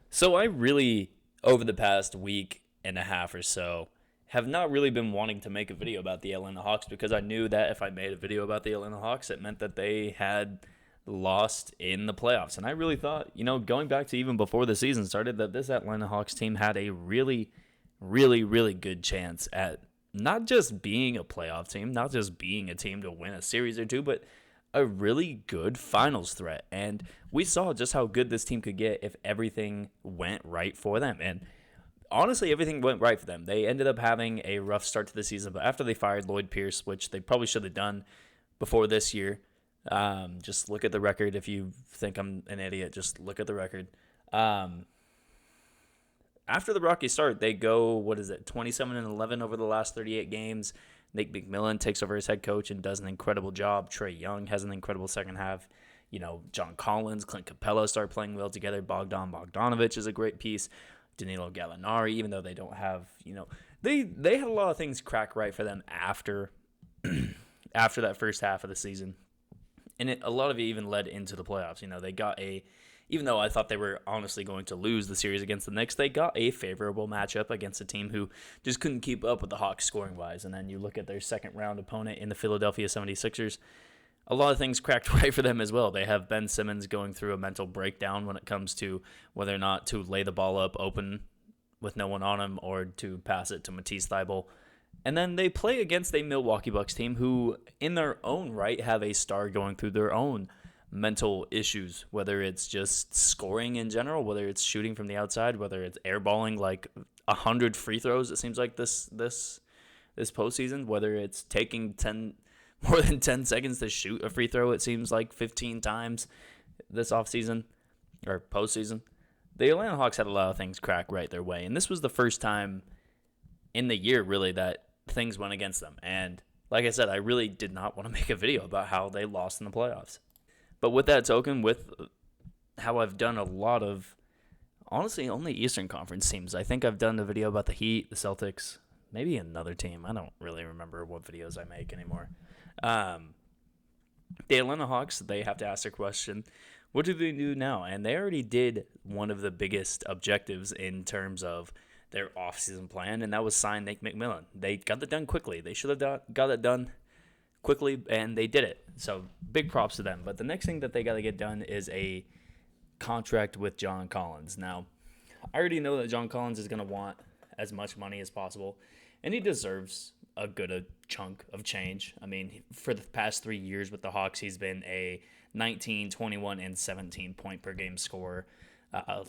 So I really, over the past week and a half or so, have not really been wanting to make a video about the Atlanta Hawks because I knew that if I made a video about the Atlanta Hawks, it meant that they had lost in the playoffs. And I really thought, going back to even before the season started, that this Atlanta Hawks team had a really, really, really good chance at not just being a playoff team, not just being a team to win a series or two, but a really good finals threat. And we saw just how good this team could get if everything went right for them. And honestly, everything went right for them. They ended up having a rough start to the season, but after they fired Lloyd Pierce, which they probably should have done before this year, just look at the record. If you think I'm an idiot, just look at the record. After the rocky start, they go, 27-11 over the last 38 games. Nate McMillan takes over as head coach and does an incredible job. Trae Young has an incredible second half. John Collins, Clint Capella start playing well together. Bogdan Bogdanovic is a great piece. Danilo Gallinari, even though they don't have, they had a lot of things crack right for them after after that first half of the season. And a lot of it even led into the playoffs. They got even though I thought they were honestly going to lose the series against the Knicks, they got a favorable matchup against a team who just couldn't keep up with the Hawks scoring-wise. And then you look at their second-round opponent in the Philadelphia 76ers, a lot of things cracked right for them as well. They have Ben Simmons going through a mental breakdown when it comes to whether or not to lay the ball up open with no one on him or to pass it to Matisse Thybulle. And then they play against a Milwaukee Bucks team who, in their own right, have a star going through their own mental issues, whether it's just scoring in general, whether it's shooting from the outside, whether it's airballing like 100 free throws, it seems like this postseason, whether it's taking more than 10 seconds to shoot a free throw, it seems like 15 times this offseason or postseason. The Atlanta Hawks had a lot of things crack right their way, and this was the first time in the year, really, that things went against them. And like I said, I really did not want to make a video about how they lost in the playoffs. But with that token, with how I've done a lot of, honestly, only Eastern Conference teams. I think I've done a video about the Heat, the Celtics, maybe another team. I don't really remember what videos I make anymore. The Atlanta Hawks, they have to ask their question, what do they do now? And they already did one of the biggest objectives in terms of their offseason plan, and that was sign Nate McMillan. They got it done quickly. They should have got it done quickly, and they did it. So big props to them. But the next thing that they got to get done is a contract with John Collins. Now, I already know that John Collins is going to want as much money as possible, and he deserves a good chunk of change. I mean, for the past 3 years with the Hawks, he's been a 19, 21, and 17 point per game scorer.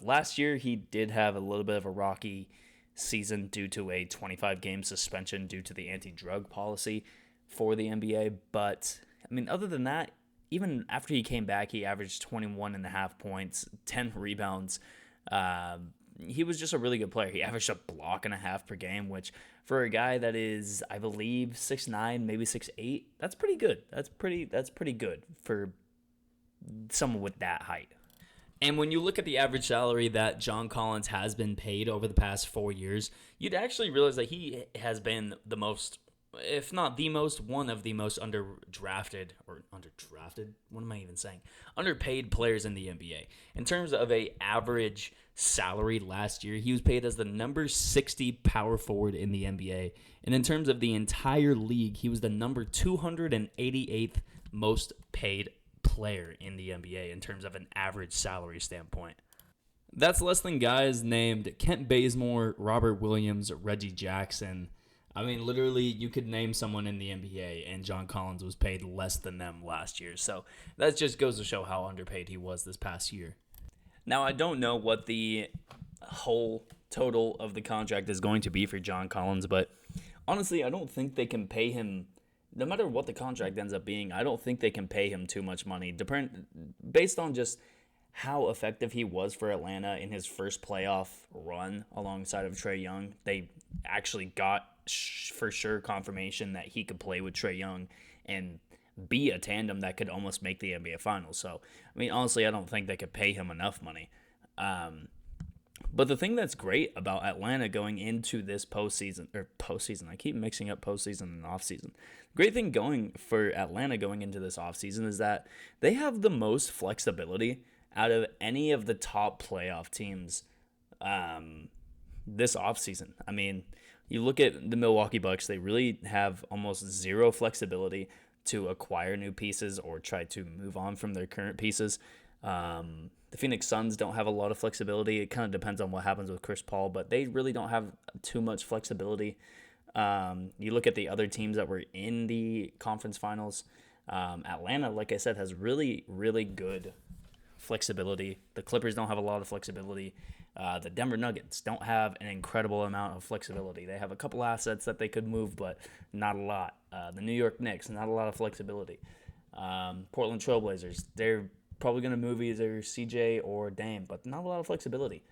Last year, he did have a little bit of a rocky season due to a 25-game suspension due to the anti-drug policy for the NBA. But, I mean, other than that, even after he came back, he averaged 21.5 points, 10 rebounds. He was just a really good player. He averaged a block and a half per game, which for a guy that is, I believe, 6'9", maybe 6'8", that's pretty good. That's pretty good for someone with that height. And when you look at the average salary that John Collins has been paid over the past 4 years, you'd actually realize that he has been the most, if not the most, one of the most underpaid players in the NBA. In terms of a average salary last year, he was paid as the number 60 power forward in the NBA. And in terms of the entire league, he was the number 288th most paid player in the NBA in terms of an average salary standpoint. That's less than guys named Kent Bazemore, Robert Williams, Reggie Jackson. I mean, literally, you could name someone in the NBA, and John Collins was paid less than them last year. So that just goes to show how underpaid he was this past year. Now, I don't know what the whole total of the contract is going to be for John Collins, but honestly, I don't think they can pay him, no matter what the contract ends up being, I don't think they can pay him too much money. Based on just how effective he was for Atlanta in his first playoff run alongside of Trae Young, they actually got for sure confirmation that he could play with Trae Young and be a tandem that could almost make the NBA Finals. So, I mean, honestly, I don't think they could pay him enough money. But the thing that's great about Atlanta going into this postseason, I keep mixing up postseason and offseason. Great thing going for Atlanta going into this offseason is that they have the most flexibility out of any of the top playoff teams this offseason. I mean, you look at the Milwaukee Bucks, they really have almost zero flexibility to acquire new pieces or try to move on from their current pieces. The Phoenix Suns don't have a lot of flexibility. It kind of depends on what happens with Chris Paul, but they really don't have too much flexibility. You look at the other teams that were in the conference finals. Atlanta, like I said, has really, really good flexibility. The Clippers don't have a lot of flexibility. The Denver Nuggets don't have an incredible amount of flexibility. They have a couple assets that they could move, but not a lot. The New York Knicks, not a lot of flexibility. Portland Trailblazers, they're probably going to move either CJ or Dame, but not a lot of flexibility.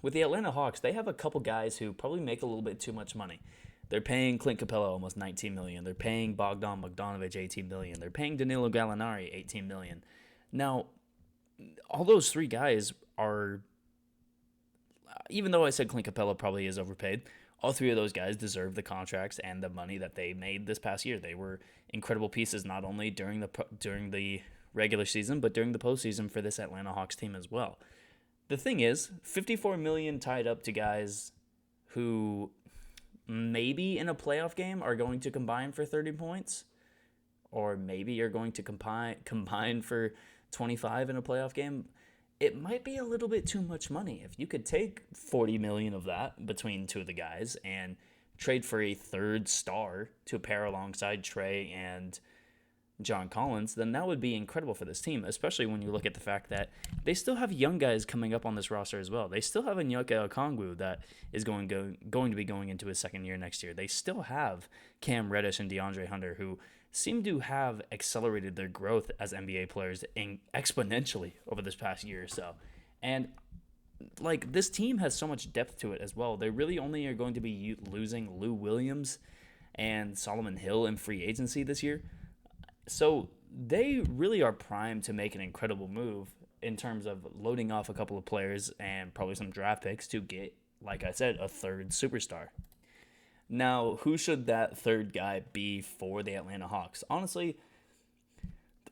With the Atlanta Hawks, they have a couple guys who probably make a little bit too much money. They're paying Clint Capella almost $19 million. They're paying Bogdan Bogdanovic $18 million. They're paying Danilo Gallinari $18 million. Now, all those three guys are, even though I said Clint Capella probably is overpaid, all three of those guys deserve the contracts and the money that they made this past year. They were incredible pieces not only during the regular season, but during the postseason for this Atlanta Hawks team as well. The thing is, $54 million tied up to guys who maybe in a playoff game are going to combine for 30 points, or maybe you're going to combine for 25 in a playoff game. It might be a little bit too much money. If you could take $40 million of that between two of the guys and trade for a third star to pair alongside Trey and John Collins, then that would be incredible for this team, especially when you look at the fact that they still have young guys coming up on this roster as well. They still have Onyeka Okongwu that is going to be going into his second year next year. They still have Cam Reddish and DeAndre Hunter, who seem to have accelerated their growth as NBA players exponentially over this past year or so. And like, this team has so much depth to it as well. They really only are going to be losing Lou Williams and Solomon Hill in free agency this year. So they really are primed to make an incredible move in terms of loading off a couple of players and probably some draft picks to get, like I said, a third superstar. Now, who should that third guy be for the Atlanta Hawks? Honestly,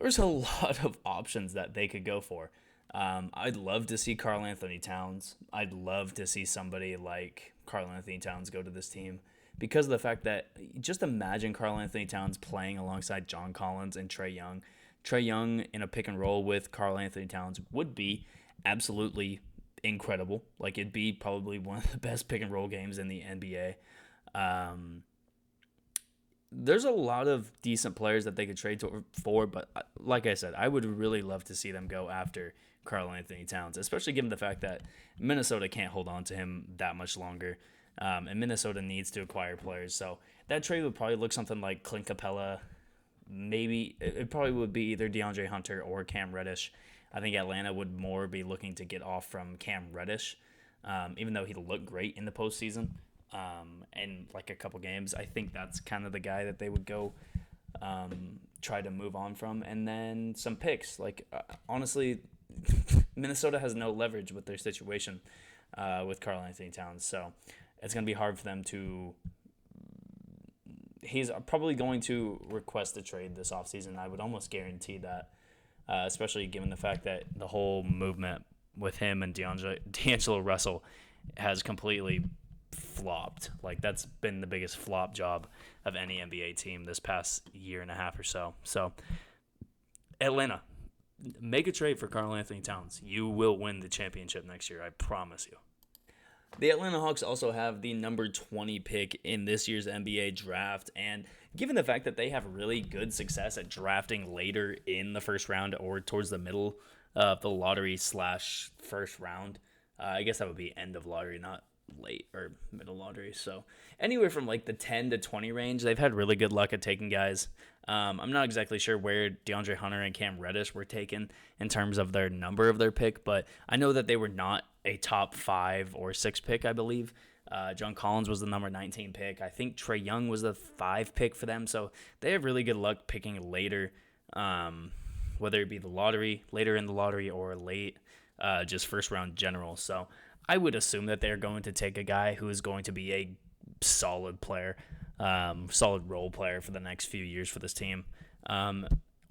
there's a lot of options that they could go for. I'd love to see Karl Anthony Towns. I'd love to see somebody like Karl Anthony Towns go to this team, because of the fact that just imagine Karl Anthony Towns playing alongside John Collins and Trae Young. Trae Young in a pick and roll with Karl Anthony Towns would be absolutely incredible. Like, it'd be probably one of the best pick and roll games in the NBA. There's a lot of decent players that they could trade for, but like I said, I would really love to see them go after Karl Anthony Towns, especially given the fact that Minnesota can't hold on to him that much longer. And Minnesota needs to acquire players. So that trade would probably look something like Clint Capella. Maybe it probably would be either DeAndre Hunter or Cam Reddish. I think Atlanta would more be looking to get off from Cam Reddish, even though he looked great in the postseason and like a couple games. I think that's kind of the guy that they would go try to move on from. And then some picks. Like, honestly, Minnesota has no leverage with their situation with Karl Anthony Towns. So it's going to be hard for them to – he's probably going to request a trade this offseason. I would almost guarantee that, especially given the fact that the whole movement with him and D'Angelo Russell has completely flopped. Like, that's been the biggest flop job of any NBA team this past year and a half or so. So, Atlanta, make a trade for Karl Anthony Towns. You will win the championship next year, I promise you. The Atlanta Hawks also have the number 20 pick in this year's NBA draft, and given the fact that they have really good success at drafting later in the first round or towards the middle of the lottery / first round, I guess that would be end of lottery, not late or middle lottery. So anywhere from like the 10 to 20 range, they've had really good luck at taking guys. I'm not exactly sure where DeAndre Hunter and Cam Reddish were taken in terms of their number of their pick, but I know that they were not a top 5 or 6 pick, I believe. John Collins was the number 19 pick. I think Trae Young was the 5 pick for them. So they have really good luck picking later, whether it be the lottery, later in the lottery, or late, just first round general. So I would assume that they're going to take a guy who is going to be a solid player, solid role player for the next few years for this team.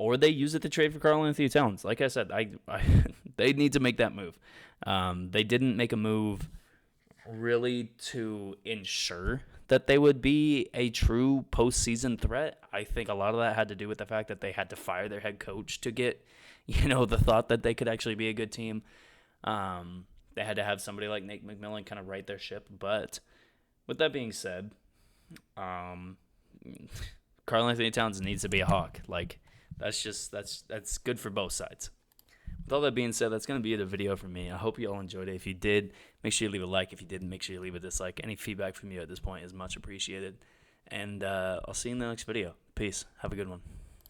or they use it to trade for Karl-Anthony Towns. Like I said, they need to make that move. They didn't make a move really to ensure that they would be a true postseason threat. I think a lot of that had to do with the fact that they had to fire their head coach to get, the thought that they could actually be a good team. They had to have somebody like Nate McMillan kind of right their ship. But with that being said, Karl-Anthony Towns needs to be a Hawk. Like, that's good for both sides. With all that being said, that's going to be the video from me. I hope you all enjoyed it. If you did, make sure you leave a like. If you didn't, make sure you leave a dislike. Any feedback from you at this point is much appreciated. And I'll see you in the next video. Peace. Have a good one.